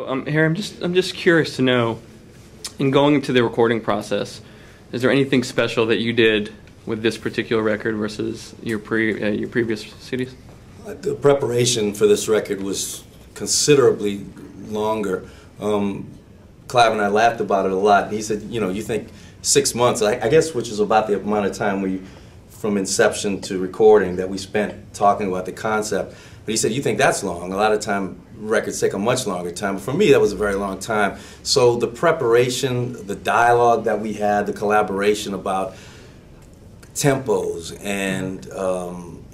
So, Harry, I'm just curious to know, in going into the recording process, is there anything special that you did with this particular record versus your previous CDs? The preparation for this record was considerably longer. Clive and I laughed about it a lot. He said, you know, you think 6 months, I guess, which is about the amount of time from inception to recording that we spent talking about the concept. But he said, you think that's long? A lot of time records take a much longer time. But for me, that was a very long time. So the preparation, the dialogue that we had, the collaboration about tempos and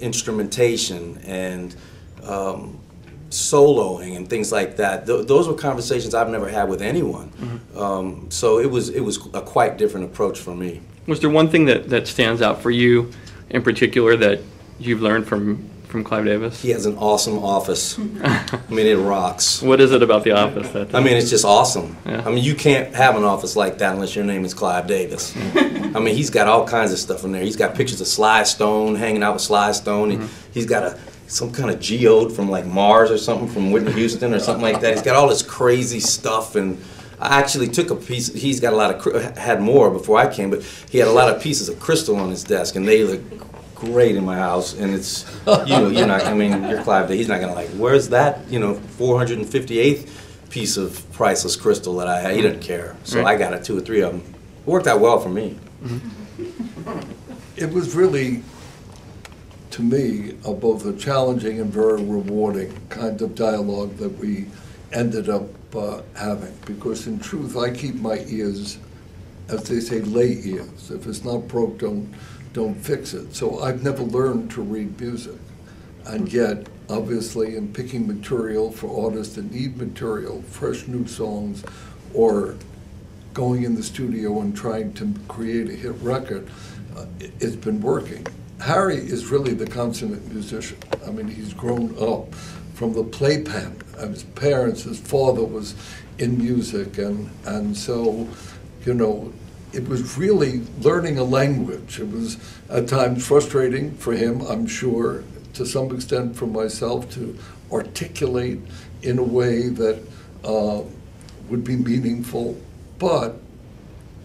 instrumentation and soloing and things like that. Those were conversations I've never had with anyone. Mm-hmm. So it was a quite different approach for me. Was there one thing that stands out for you in particular that you've learned from Clive Davis? He has an awesome office. I mean, it rocks. What is it about the office? I mean, it's just awesome. Yeah. I mean, you can't have an office like that unless your name is Clive Davis. I mean, he's got all kinds of stuff in there. He's got pictures of Sly Stone, hanging out with Sly Stone. Mm-hmm. He's got some kind of geode from like Mars or something, from Whitney Houston or something like that. He's got all this crazy stuff, and I actually took a piece. He's got a lot of, had more before I came, but he had a lot of pieces of crystal on his desk, and they look great in my house. And it's, you're not, I mean, you're Clive, he's not gonna like, where's that, 458th piece of priceless crystal that I had? He didn't care. So I got 2 or 3 of them. It worked out well for me. It was really, to me, both a challenging and very rewarding kind of dialogue that we ended up having, because in truth I keep my ears, as they say, lay ears. If it's not broke, don't fix it. So I've never learned to read music, and yet obviously in picking material for artists that need material, fresh new songs, or going in the studio and trying to create a hit record, it's been working. Harry is really the consummate musician. I mean, he's grown up from the playpen of his parents. His father was in music, and so, it was really learning a language. It was at times frustrating for him, I'm sure, to some extent for myself, to articulate in a way that would be meaningful, but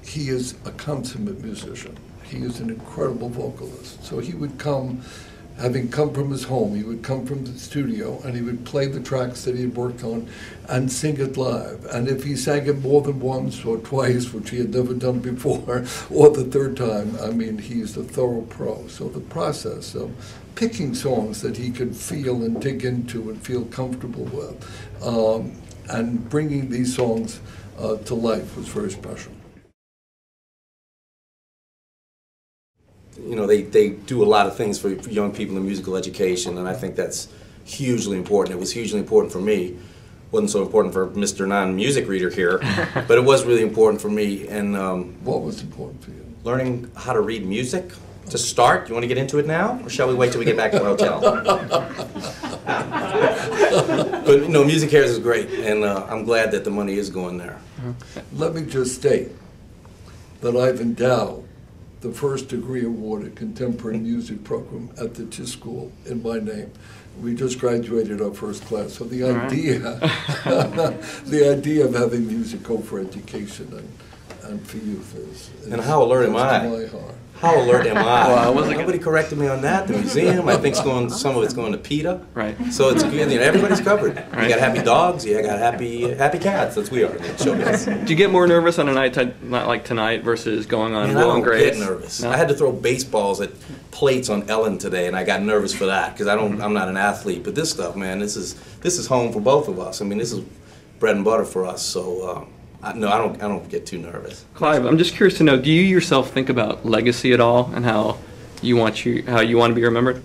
he is a consummate musician. He is an incredible vocalist. So he would come, having come from his home, he would come from the studio and he would play the tracks that he had worked on and sing it live. And if he sang it more than once or twice, which he had never done before, or the third time, I mean, he's a thorough pro. So the process of picking songs that he could feel and dig into and feel comfortable with, and bringing these songs to life was very special. They do a lot of things for young people in musical education, and I think that's hugely important. It was hugely important for me. It wasn't so important for Mr. Non-Music Reader here, but it was really important for me. And what was important for you? Learning how to read music. To start, you want to get into it now, or shall we wait till we get back to the hotel? But Music Cares is great, and I'm glad that the money is going there. Let me just state that I've endowed the first degree awarded contemporary music program at the TIS school in my name. We just graduated our first class, so the idea, the idea of having music go for education and for youth is and how alert am I? To my heart. How alert am I? Well, nobody corrected me on that. The museum, I think, some of it's going to PETA. Right. So it's good. Everybody's covered. Right. You got happy dogs. You got happy cats. That's we are. Do you get more nervous on a night not like tonight versus going on Will and Grace? I don't get nervous. No? I had to throw baseballs at plates on Ellen today, and I got nervous for that because I'm not an athlete. But this stuff, man, this is home for both of us. I mean, this is bread and butter for us. So. No, I don't get too nervous. Clive, I'm just curious to know, do you yourself think about legacy at all and how you want to be remembered?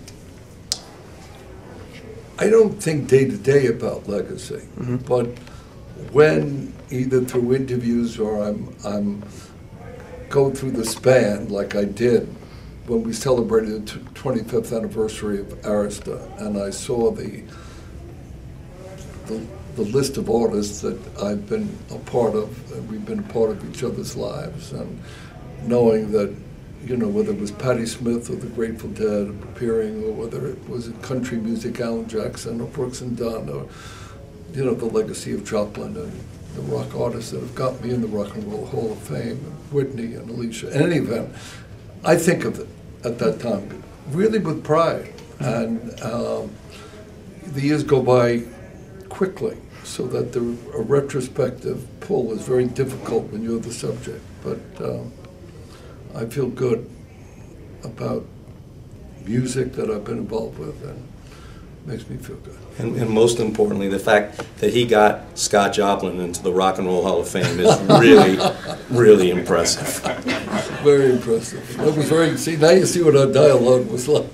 I don't think day to day about legacy, but when either through interviews or I'm go through the span like I did when we celebrated the 25th anniversary of Arista, and I saw the list of artists that I've been a part of, and we've been a part of each other's lives, and knowing that, whether it was Patti Smith or the Grateful Dead appearing, or whether it was country music, Alan Jackson or Brooks and Dunn, or you know, the legacy of Joplin and the rock artists that have got me in the Rock and Roll Hall of Fame, and Whitney and Alicia. In any event, I think of it at that time really with pride. And the years go by quickly, so that a retrospective pull is very difficult when you're the subject. But I feel good about music that I've been involved with, and it makes me feel good. And most importantly, the fact that he got Scott Joplin into the Rock and Roll Hall of Fame is really, really impressive. Very impressive. That was very, see, now you see what our dialogue was like.